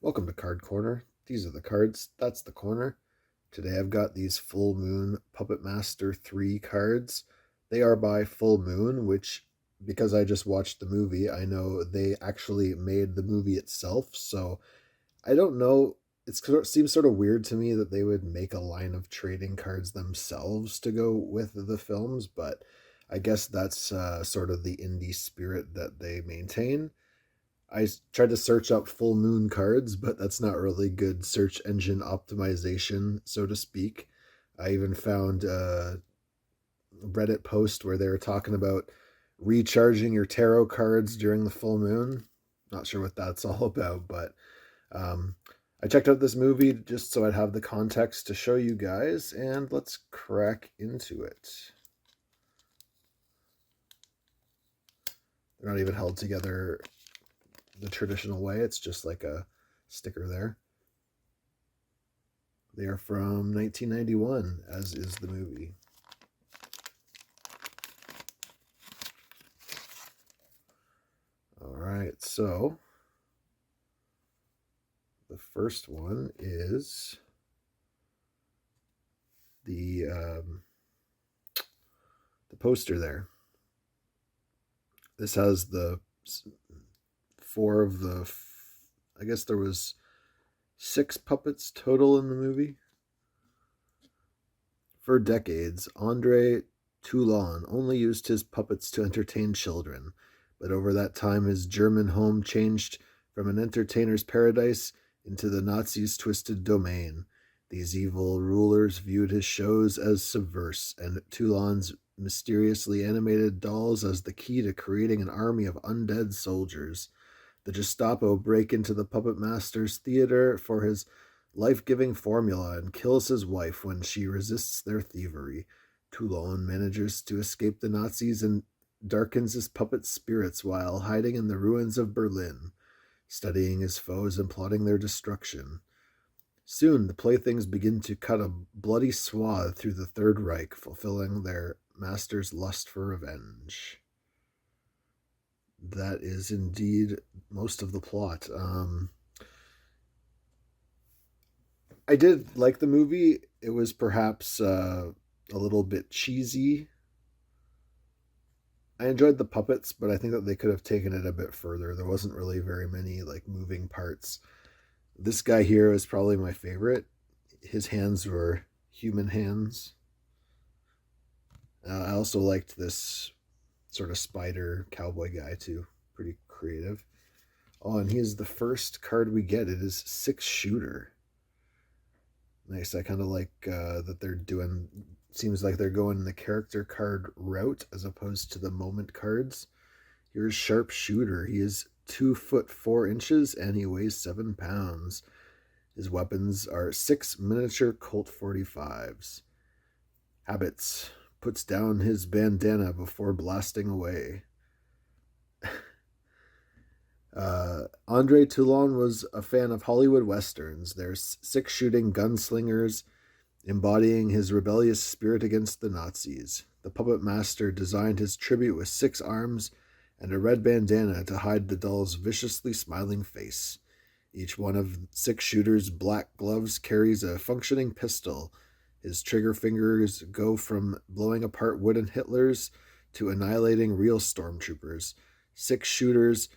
Welcome to Card Corner. These are the cards, that's the corner. Today I've got these Full Moon Puppetmaster 3 cards. They are by Full Moon, which, because I just watched the movie, I know they actually made the movie itself. So I don't know. It seems sort of weird to me that they would make a line of trading cards themselves to go with the films, but I guess that's sort of the indie spirit that they maintain. Tried to search up full moon cards, but that's not really good search engine optimization, so to speak. I even found a Reddit post where they were talking about recharging your tarot cards during the full moon. Not sure what that's all about, but um, I checked out this movie just so I'd have the context to show you guys, and let's crack into it. They're not even held together the traditional way, it's just like a sticker there. They are from 1991, as is the movie. All right, so the first one is the poster there. This has the four of the, I guess there was 6 puppets total in the movie. For decades, Andre Toulon only used his puppets to entertain children, but over that time his German home changed from an entertainer's paradise into the Nazis' twisted domain. These evil rulers viewed his shows as subversive, and Toulon's mysteriously animated dolls as the key to creating an army of undead soldiers. The Gestapo break into the puppet master's theater for his life-giving formula and kills his wife when she resists their thievery. Toulon manages to escape the Nazis and darkens his puppet spirits while hiding in the ruins of Berlin, studying his foes and plotting their destruction. Soon, the playthings begin to cut a bloody swath through the Third Reich, fulfilling their master's lust for revenge. That is indeed most of the plot. I did like the movie. It was perhaps a little bit cheesy. I enjoyed the puppets, but I think that they could have taken it a bit further. There wasn't really very many like moving parts. This guy here is probably my favorite. His hands were human hands. I also liked this sort of spider cowboy guy too. Pretty creative. Oh, and he is the first card we get. It is 6-shooter. Nice. I kind of like that they're doing. Seems like they're going the character card route as opposed to the moment cards. Here's Sharpshooter. He is 2 foot 4 inches and he weighs 7 pounds. His weapons are 6 miniature Colt 45s. Habits. Puts down his bandana before blasting away. Andre Toulon was a fan of Hollywood westerns. They're 6-shooting gunslingers embodying his rebellious spirit against the Nazis. The puppet master designed his tribute with 6 arms and a red bandana to hide the doll's viciously smiling face. Each one of 6-shooter's black gloves carries a functioning pistol. His trigger fingers go from blowing apart wooden Hitlers to annihilating real stormtroopers. 6-shooters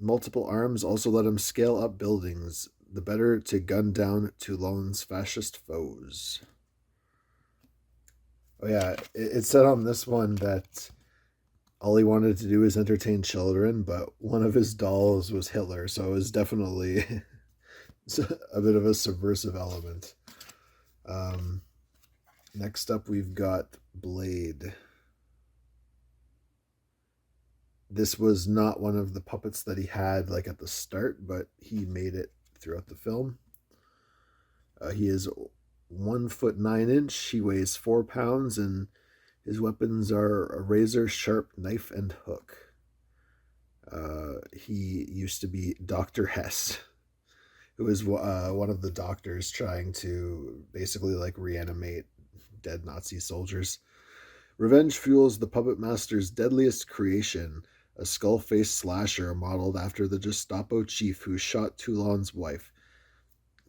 multiple arms also let him scale up buildings, the better to gun down Toulon's fascist foes. Oh yeah, it said on this one that all he wanted to do was entertain children, but one of his dolls was Hitler, so it was definitely a bit of a subversive element. Next up, we've got Blade. This was not one of the puppets that he had like at the start, but he made it throughout the film. He is 1 foot 9 inch. He weighs 4 pounds, and his weapons are a razor sharp knife and hook. He used to be Dr. Hess, who is one of the doctors trying to basically like reanimate dead Nazi soldiers. Revenge fuels the puppet master's deadliest creation, a skull-faced slasher modeled after the Gestapo chief who shot Toulon's wife.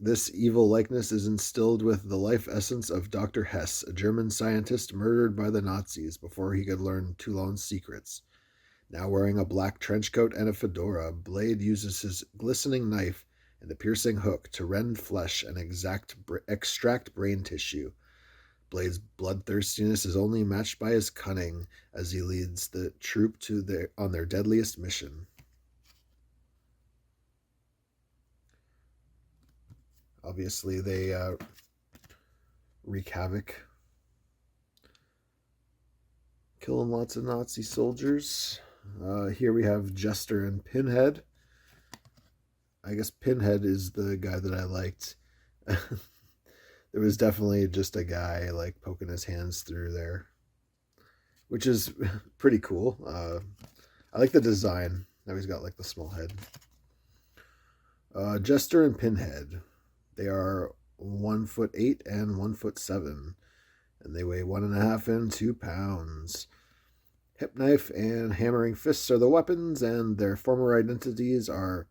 This evil likeness is instilled with the life essence of Dr. Hess, a German scientist murdered by the Nazis before he could learn Toulon's secrets. Now wearing a black trench coat and a fedora, Blade uses his glistening knife and a piercing hook to rend flesh and extract brain tissue. Blade's bloodthirstiness is only matched by his cunning as he leads the troop on their deadliest mission. Obviously, they wreak havoc, killing lots of Nazi soldiers. Here we have Jester and Pinhead. I guess Pinhead is the guy that I liked. There was definitely just a guy like poking his hands through there, which is pretty cool. I like the design. Now he's got like the small head. Jester and Pinhead. They are 1'8" and 1'7", and they weigh 1.5 and 2 pounds. Hip knife and hammering fists are the weapons, and their former identities are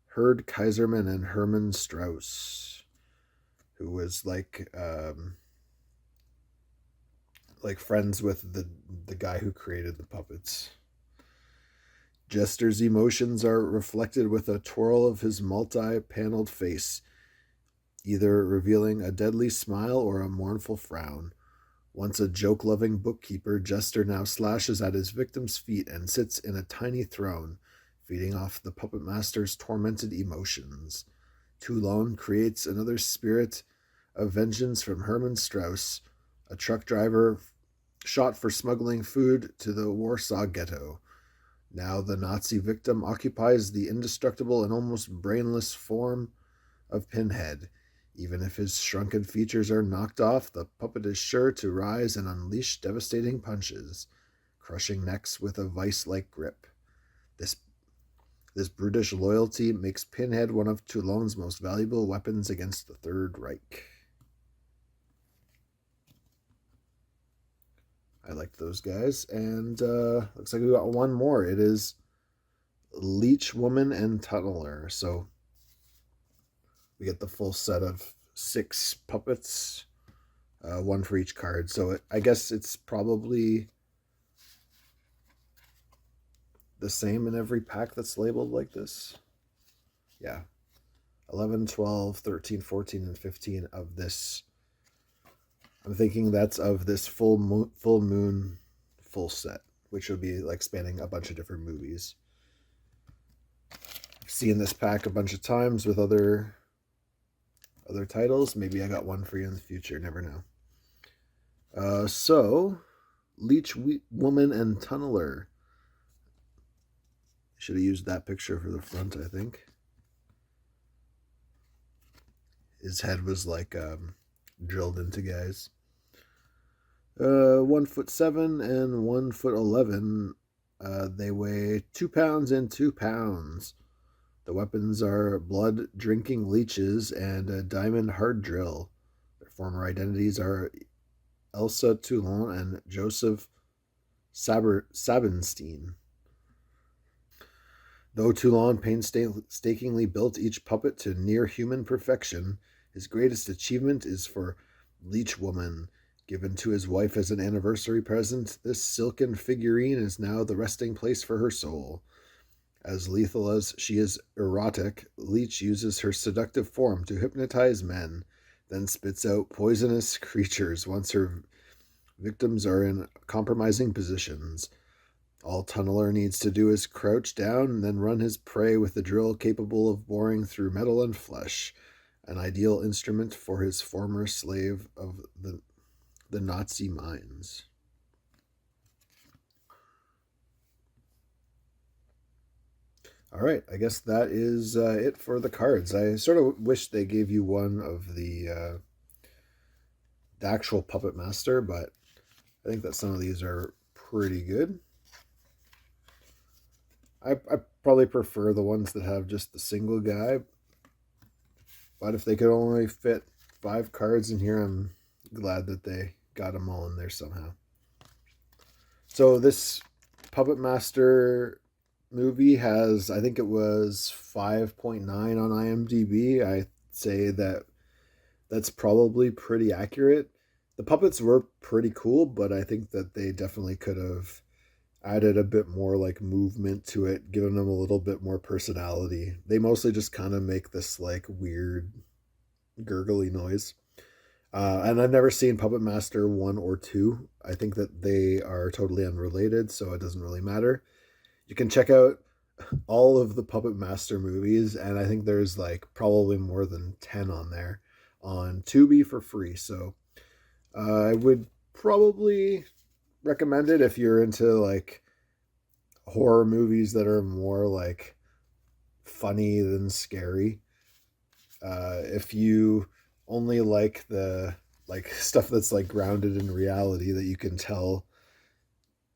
Herd Kaiserman and Hermann Strauss, who was like friends with the guy who created the puppets. Jester's emotions are reflected with a twirl of his multi-paneled face, either revealing a deadly smile or a mournful frown. Once a joke-loving bookkeeper, Jester now slashes at his victim's feet and sits in a tiny throne, feeding off the Puppetmaster's tormented emotions. Toulon creates another spirit of vengeance from Hermann Strauss, a truck driver shot for smuggling food to the Warsaw Ghetto. Now the Nazi victim occupies the indestructible and almost brainless form of Pinhead. Even if his shrunken features are knocked off, the puppet is sure to rise and unleash devastating punches, crushing necks with a vice-like grip. This brutish loyalty makes Pinhead one of Toulon's most valuable weapons against the Third Reich. I liked those guys, and looks like we got one more. It is Leech Woman and Tunneler. So we get the full set of 6 puppets, one for each card. So I guess it's probably the same in every pack that's labeled like this. Yeah. 11, 12, 13, 14, and 15 of this. I'm thinking that's of this full moon full set, which will be like spanning a bunch of different movies. I've seen this pack a bunch of times with other titles. Maybe I got one for you in the future. Never know. So, Leech Woman and Tunneler. Should have used that picture for the front, I think. His head was like drilled into guys. 1'7" and 1'11". They weigh 2 pounds and 2 pounds. The weapons are blood-drinking leeches and a diamond hard drill. Their former identities are Elsa Toulon and Joseph Sabenstein. Though Toulon painstakingly built each puppet to near-human perfection, his greatest achievement is for Leech Woman. Given to his wife as an anniversary present, this silken figurine is now the resting place for her soul. As lethal as she is erotic, Leech uses her seductive form to hypnotize men, then spits out poisonous creatures once her victims are in compromising positions. All Tunneler needs to do is crouch down and then run his prey with a drill capable of boring through metal and flesh, an ideal instrument for his former slave of the Nazi mines. All right, I guess that is it for the cards. I sort of wish they gave you one of the actual Puppetmaster, but I think that some of these are pretty good. I probably prefer the ones that have just the single guy, but if they could only fit 5 cards in here, I'm glad that they got them all in there somehow. So this Puppetmaster movie has, I think it was 5.9 on IMDb. I say that that's probably pretty accurate. The puppets were pretty cool, but I think that they definitely could have added a bit more like movement to it, given them a little bit more personality. They mostly just kind of make this like weird gurgly noise. And I've never seen Puppet Master 1 or 2. I think that they are totally unrelated, so it doesn't really matter. You can check out all of the Puppet Master movies, and I think there's like probably more than 10 on there on Tubi for free. So I would probably recommend it if you're into like horror movies that are more like funny than scary. If you only like the like stuff that's like grounded in reality that you can tell,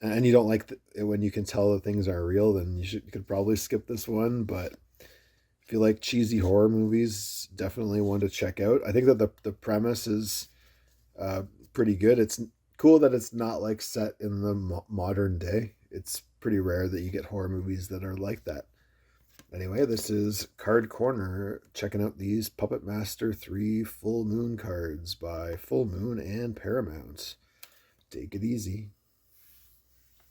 and you don't like it when you can tell that things are real, then you could probably skip this one. But if you like cheesy horror movies, definitely one to check out. I think that the premise is uh, pretty good. It's cool that it's not like set in the modern day. It's pretty rare that you get horror movies that are like that. Anyway, this is Card Corner, checking out these Puppet Master 3 Full Moon cards by Full Moon and Paramount. Take it easy.